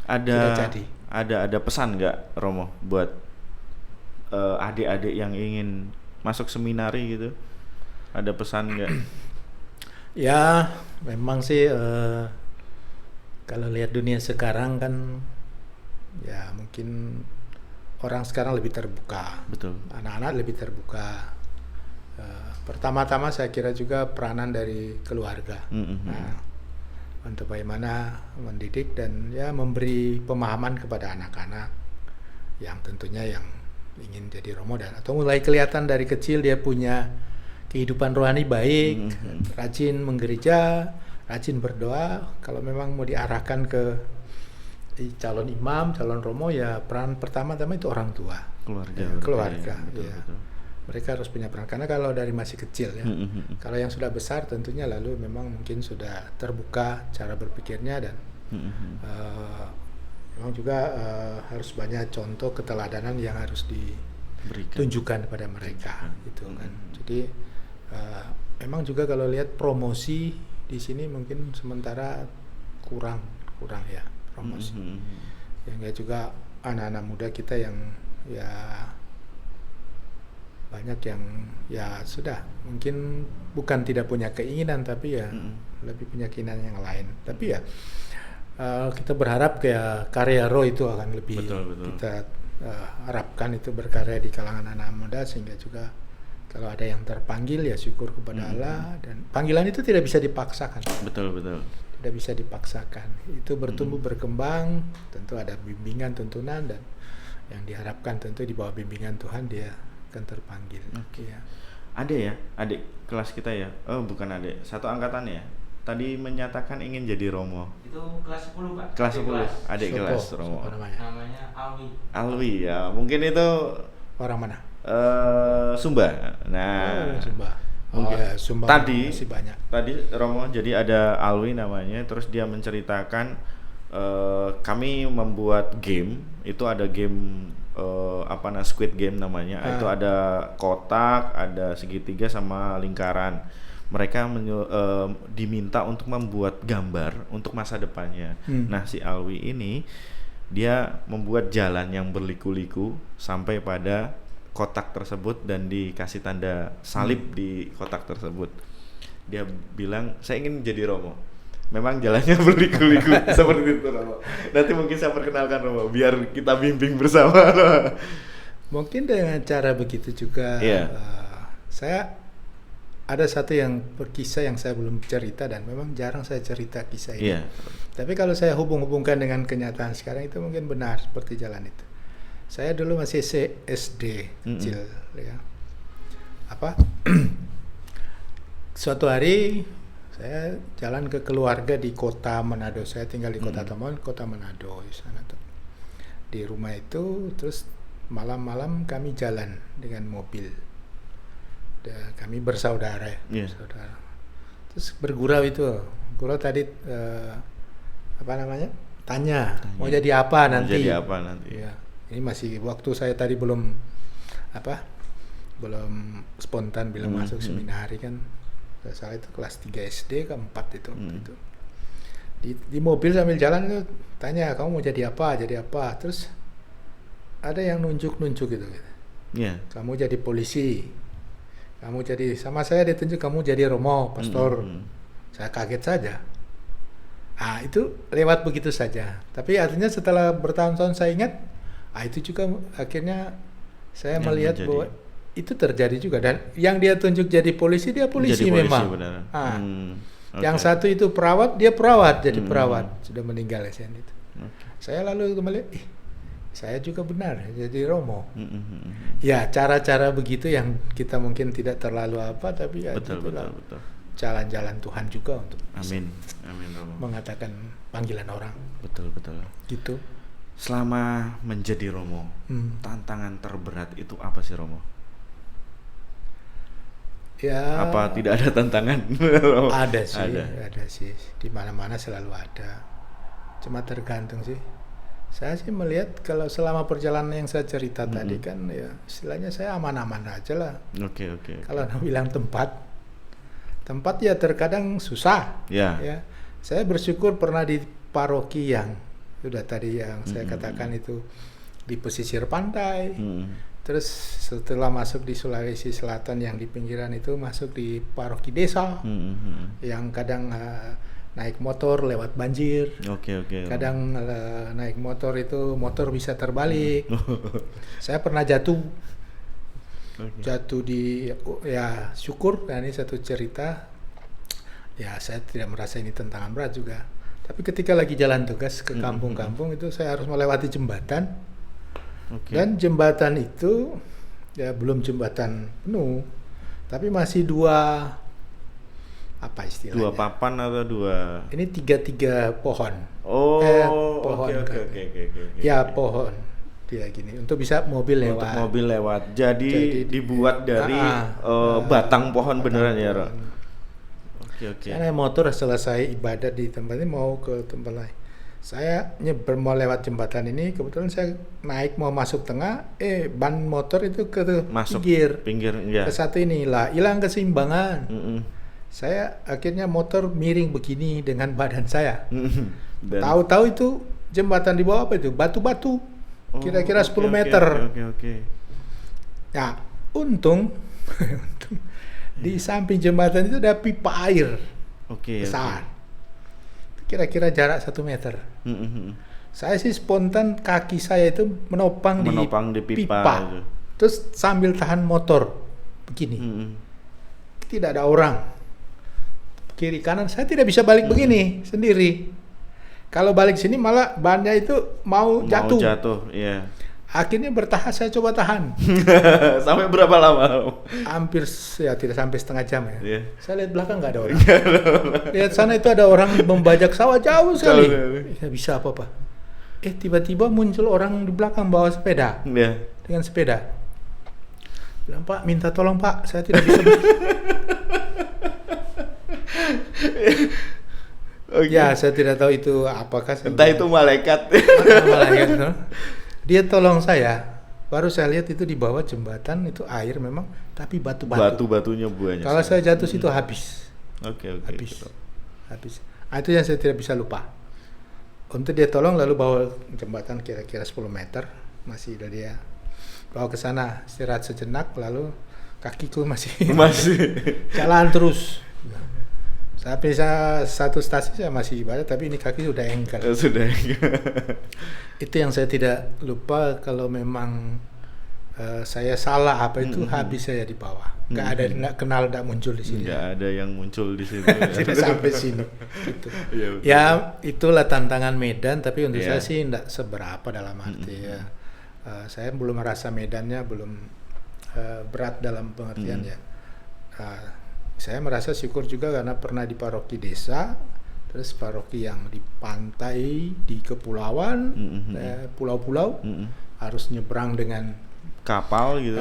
Sudah Ada jadi. ada pesan nggak Romo buat adik-adik yang ingin masuk seminari gitu? Ada pesan nggak? Ya, memang sih kalau lihat dunia sekarang kan ya mungkin orang sekarang lebih terbuka, Betul. anak-anak lebih terbuka. Pertama-tama saya kira juga peranan dari keluarga. Mm-mm. Nah, untuk bagaimana mendidik dan ya memberi pemahaman kepada anak-anak yang tentunya yang ingin jadi role model atau mulai kelihatan dari kecil dia punya kehidupan rohani baik, Mm-mm. rajin menggereja, rajin berdoa. Kalau memang mau diarahkan ke calon imam, calon romo, ya peran pertama-tama itu orang tua, Keluarga ya, berarti ya. keluarga, Betul ya. betul. Mereka harus punya peran karena kalau dari masih kecil ya. Mm-mm. Kalau yang sudah besar tentunya lalu memang mungkin sudah terbuka cara berpikirnya dan Mm-mm. eh, memang juga harus banyak contoh keteladanan yang harus Berikan. ditunjukkan kepada mereka itu kan. Jadi memang juga kalau lihat promosi di sini mungkin sementara kurang ya promosi. Mm-mm. Yang juga anak-anak muda kita yang ya banyak yang ya sudah mungkin bukan tidak punya keinginan tapi ya lebih punya keinginan yang lain. Tapi ya kita berharap kayak karya roh itu akan lebih Betul. kita harapkan itu berkarya di kalangan anak muda sehingga juga kalau ada yang terpanggil ya syukur kepada Allah dan panggilan itu tidak bisa dipaksakan. Betul. Tidak bisa dipaksakan. Itu bertumbuh berkembang, tentu ada bimbingan tuntunan dan yang diharapkan tentu di bawah bimbingan Tuhan dia akan terpanggil. Oke. Ya. Ada ya, adik kelas kita ya. Oh, bukan adik, satu angkatan ya. Tadi menyatakan ingin jadi Romo. Itu kelas 10 Pak. Kelas 10, adik Sopo, kelas Romo. siapa namanya? Namanya Alwi. Alwi ya, mungkin itu Orang mana? Sumba. Nah, Sumba. mungkin Ya, Sumba tadi masih banyak. tadi Romo jadi ada Alwi namanya, terus dia menceritakan kami membuat game, itu ada game Squid Game namanya. Itu ada kotak, ada segitiga sama lingkaran. Mereka diminta untuk membuat gambar untuk masa depannya. Nah, si Alwi ini dia membuat jalan yang berliku-liku sampai pada kotak tersebut dan dikasih tanda salib di kotak tersebut. Dia bilang, saya ingin jadi Romo. Memang jalannya berliku-liku seperti itu Romo. Nanti mungkin saya perkenalkan Romo biar kita bimbing bersama. Mungkin dengan cara begitu juga saya ada satu yang berkisah yang saya belum cerita dan memang jarang saya cerita kisah ini. Tapi kalau saya hubung-hubungkan dengan kenyataan sekarang itu mungkin benar seperti jalan itu. Saya dulu masih SD kecil ya. Suatu hari saya jalan ke keluarga di kota Manado. Saya tinggal di kota Taman, kota Manado di sana tuh. Di rumah itu terus malam-malam kami jalan dengan mobil. Kami bersaudara ya. Saudara. Terus bergurau itu. Gurau tadi tanya mau jadi apa nanti. Ya. Ini masih waktu saya tadi belum spontan bilang masuk seminari kan. Saya itu kelas 3 SD ke 4 itu. Di mobil sambil jalan itu tanya kamu mau jadi apa? Terus ada yang nunjuk gitu. Kamu jadi polisi. Kamu jadi sama saya ditunjuk kamu jadi Romo, pastor. Saya kaget saja. Itu lewat begitu saja. Tapi artinya setelah bertahun-tahun saya ingat, itu juga akhirnya saya melihat bahwa itu terjadi juga dan yang dia tunjuk jadi polisi dia polisi memang. Yang satu itu perawat, dia perawat jadi perawat sudah meninggal ya itu. Saya lalu kembali, saya juga benar jadi Romo. Ya cara-cara begitu yang kita mungkin tidak terlalu tapi ya betul. Jalan-jalan Tuhan juga untuk amin Romo. Mengatakan panggilan orang. Betul. Gitu. Selama menjadi Romo, tantangan terberat itu apa sih Romo? Ya. Apa tidak ada tantangan? Ada sih. Di mana-mana selalu ada. Cuma tergantung sih. Saya sih melihat kalau selama perjalanan yang saya cerita tadi kan ya istilahnya saya aman-aman aja lah. Oke. Kalau bilang tempat ya terkadang susah. Ya. Saya bersyukur pernah di paroki yang Sudah tadi yang saya katakan itu di pesisir pantai. Terus setelah masuk di Sulawesi Selatan yang di pinggiran itu masuk di paroki desa yang kadang naik motor lewat banjir. Kadang naik motor itu motor bisa terbalik. Saya pernah jatuh di ya syukur, ini satu cerita. Ya saya tidak merasa ini tantangan berat juga. Tapi ketika lagi jalan tugas ke kampung-kampung itu saya harus melewati jembatan. Dan jembatan itu ya belum jembatan penuh, tapi masih dua apa istilahnya? Dua papan atau dua? Ini tiga pohon. Pohon. Ya pohon. Dia gini untuk bisa mobil lewat. Untuk mobil lewat. Jadi dibuat dari batang pohon beneran ya, Ro? Saya naik motor selesai ibadat di tempat ini mau ke tempat lain. Saya mau lewat jembatan ini, kebetulan saya naik mau masuk tengah, ban motor itu ke pinggir ya. Ke satu inilah hilang keseimbangan. Saya akhirnya motor miring begini dengan badan saya. Tahu-tahu itu jembatan di bawah apa itu? Batu-batu. Kira-kira 10 meter. Ya, untung di samping jembatan itu ada pipa air besar. Kira-kira jarak 1 meter. Saya sih spontan kaki saya itu menopang di pipa. Terus sambil tahan motor begini. Tidak ada orang. Kiri kanan saya tidak bisa balik begini sendiri. Kalau balik sini malah bannya itu mau jatuh. Iya. Akhirnya saya coba tahan. Sampai berapa lama? Hampir ya tidak sampai setengah jam ya. Yeah. Saya lihat belakang nggak ada orang. Lihat sana itu ada orang membajak sawah jauh sekali. Ya bisa apa-apa. Tiba-tiba muncul orang di belakang bawa sepeda. Yeah. Dengan sepeda. Bilang, Pak, minta tolong Pak, saya tidak bisa. Ya, saya tidak tahu itu apakah. Entah itu malaikat. Malaikat. Dia tolong saya, baru saya lihat itu di bawah jembatan itu air memang, tapi batu-batu. Batu-batunya banyak. Kalau saya jatuh situ habis. Habis. Itu yang saya tidak bisa lupa. Untuk dia tolong lalu bawa jembatan kira-kira 10 meter, masih ada dia bawa ke sana, istirahat sejenak, lalu kakiku masih jalan terus. Sampai satu stasiun saya masih ibadah, tapi ini kaki sudah engkel. Itu yang saya tidak lupa, kalau memang saya salah itu habis saya di bawah. Nggak ada, nggak kenal, nggak muncul di sini. Nggak ada yang muncul di sini. Tidak sampai sini. Gitu. Ya itulah tantangan Medan, tapi untuk saya sih nggak seberapa dalam arti ya. Saya belum merasa medannya belum berat dalam pengertian ya. Saya merasa syukur juga karena pernah di paroki desa, terus paroki yang di pantai, di kepulauan, pulau-pulau, harus nyebrang dengan kapal gitu,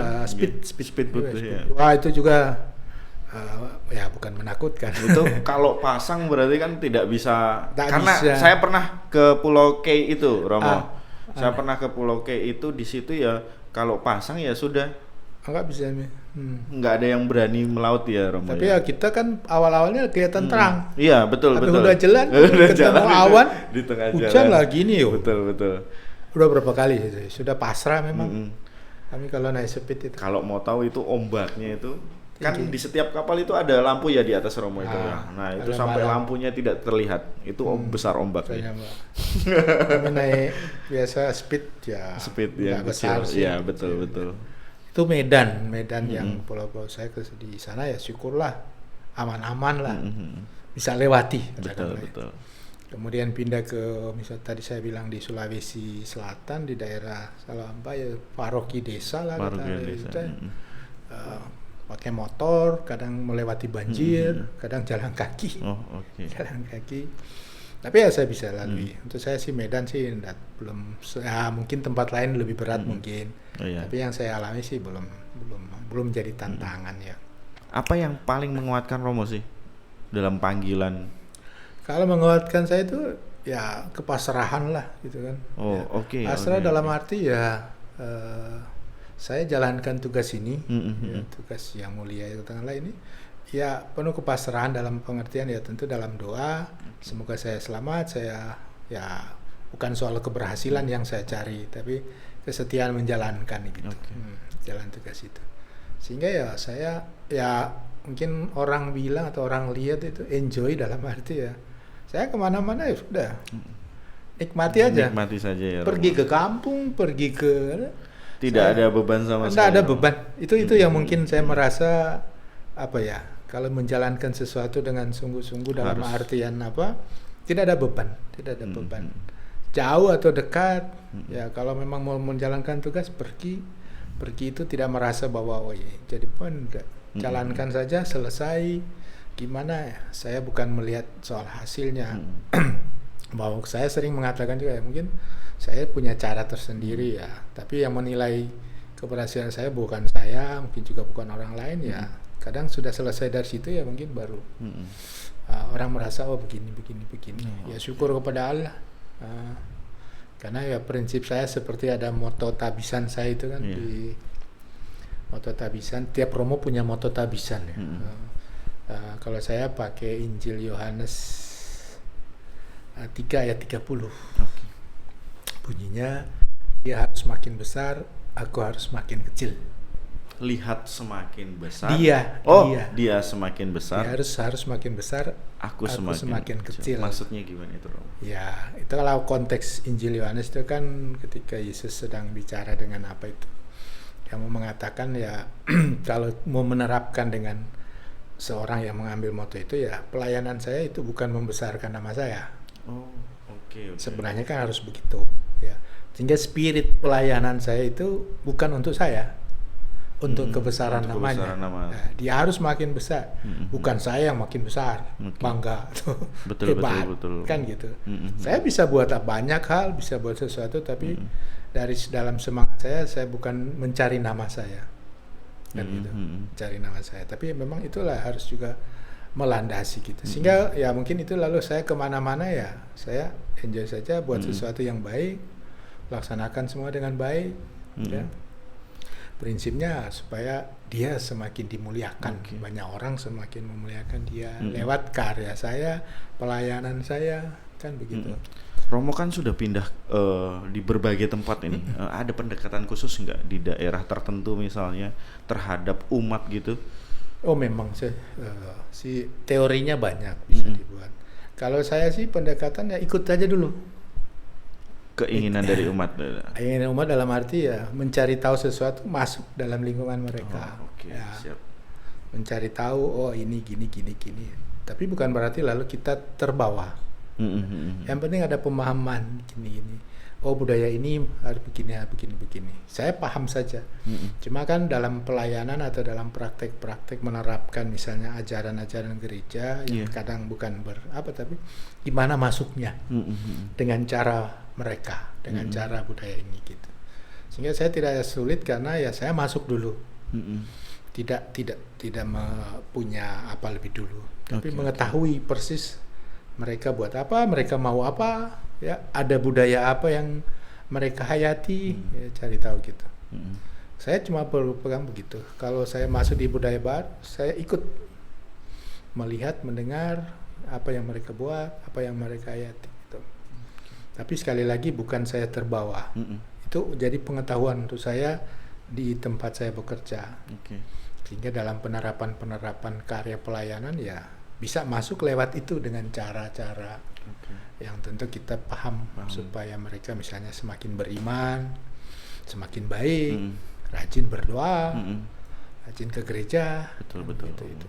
speedboat. Wah itu juga ya bukan menakutkan. Itu kalau pasang berarti kan tidak bisa, saya pernah ke Pulau K itu, Romo. Saya pernah ke Pulau K itu, di situ ya kalau pasang ya sudah. Nggak bisa. Nggak ada yang berani melaut ya, Romo. Tapi ya kita kan awal-awalnya kelihatan terang. Iya betul. Tapi udah jalan, ketemu awan, di tengah hujan lagi nih. Betul. Udah berapa kali sudah pasrah memang. Kami kalau naik speed itu. Kalau mau tahu itu ombaknya itu kan di setiap kapal itu ada lampu ya di atas, Romo itu ya. Nah itu sampai lampunya tidak terlihat, itu besar ombaknya. Kami naik biasa speed yang besar sih. Iya betul. Itu Medan yang pulau-pulau saya di sana ya syukurlah aman-aman lah, bisa lewati. Betul. Kemudian pindah ke misal tadi saya bilang di Sulawesi Selatan, di daerah Salamba ya paroki desa lah kita. Pakai motor, kadang melewati banjir, kadang jalan kaki. Jalan kaki. Tapi ya saya bisa lalui. Untuk saya sih Medan sih belum, mungkin tempat lain lebih berat mungkin. Tapi yang saya alami sih belum jadi tantangan ya. Apa yang paling menguatkan Romo sih dalam panggilan? Kalau menguatkan saya itu ya kepasrahan lah gitu kan. Pasrah dalam arti ya saya jalankan tugas ini, tugas yang mulia itu tengah ini. Ya penuh kepasrahan dalam pengertian ya tentu dalam doa, semoga saya selamat, saya ya bukan soal keberhasilan yang saya cari, tapi kesetiaan menjalankan gitu. Jalan tugas itu. Sehingga ya saya ya mungkin orang bilang atau orang lihat itu enjoy dalam arti ya saya kemana-mana ya sudah nikmati aja. Nikmati saja ya. Pergi ke kampung, pergi ke tidak ada beban sama sekali. Tidak ada beban. Itu yang mungkin saya merasa apa ya, kalau menjalankan sesuatu dengan sungguh-sungguh dalam artian apa, tidak ada beban, beban. Jauh atau dekat, ya kalau memang mau menjalankan tugas pergi itu tidak merasa bahwa oh iya, jadi pun enggak. Jalankan saja, selesai. Gimana ya? Saya bukan melihat soal hasilnya. Bahwa saya sering mengatakan juga ya, mungkin saya punya cara tersendiri ya. Tapi yang menilai keberhasilan saya bukan saya, mungkin juga bukan orang lain ya. Kadang sudah selesai dari situ ya mungkin baru orang merasa oh begini. Ya syukur kepada Allah. Karena ya prinsip saya seperti ada moto tabisan saya itu kan di moto tabisan, tiap romo punya moto tabisan ya. Kalau saya pakai Injil Yohanes 3 ayat 30. Bunyinya, dia harus makin besar, aku harus makin kecil. Lihat semakin besar. Dia semakin besar. Dia harus makin besar, aku semakin kecil. Maksudnya gimana itu, Romo? Ya, itu kalau konteks Injil Yohanes itu kan ketika Yesus sedang bicara dengan apa itu? Yang mau mengatakan ya kalau mau menerapkan dengan seorang yang mengambil moto itu ya pelayanan saya itu bukan membesarkan nama saya. Sebenarnya kan harus begitu ya. Sehingga spirit pelayanan saya itu bukan untuk saya, untuk kebesaran untuk namanya. Nah, dia harus makin besar, bukan saya yang makin besar. Bangga betul, hebat betul. Kan gitu. Saya bisa buat banyak hal, bisa buat sesuatu, tapi dari dalam semangat saya bukan mencari nama saya, kan gitu, mencari nama saya. Tapi memang itulah harus juga melandasi gitu. Sehingga ya mungkin itu lalu saya kemana-mana ya saya enjoy saja, buat sesuatu yang baik, laksanakan semua dengan baik. Ya. Prinsipnya supaya dia semakin dimuliakan, banyak orang semakin memuliakan dia lewat karya saya, pelayanan saya, kan begitu. Romo kan sudah pindah di berbagai tempat ini. Ada pendekatan khusus nggak di daerah tertentu misalnya terhadap umat gitu? Oh memang si teorinya banyak bisa dibuat. Kalau saya sih pendekatan ya ikut aja dulu. Keinginan dari umat. Keinginan umat dalam arti ya mencari tahu sesuatu, masuk dalam lingkungan mereka. Ya, siap. Mencari tahu oh ini gini. Tapi bukan berarti lalu kita terbawa. Yang penting ada pemahaman gini. Oh budaya ini harus begini. Saya paham saja. Cuma kan dalam pelayanan atau dalam praktek-praktek menerapkan misalnya ajaran-ajaran gereja yang kadang bukan tapi gimana masuknya dengan cara mereka, dengan cara budaya ini gitu. Sehingga saya tidak sulit karena ya saya masuk dulu. Tidak punya apa lebih dulu, tapi mengetahui persis mereka buat apa, mereka mau apa, ya ada budaya apa yang mereka hayati, ya cari tahu gitu. Saya cuma berpegang begitu. Kalau saya masuk di budaya baru, saya ikut melihat, mendengar apa yang mereka buat, apa yang mereka hayati gitu. Tapi sekali lagi bukan saya terbawa. Itu jadi pengetahuan untuk saya di tempat saya bekerja. Sehingga dalam penerapan karya pelayanan ya bisa masuk lewat itu dengan cara-cara yang tentu kita paham supaya mereka misalnya semakin beriman, semakin baik, rajin berdoa, rajin ke gereja. Betul. Gitu.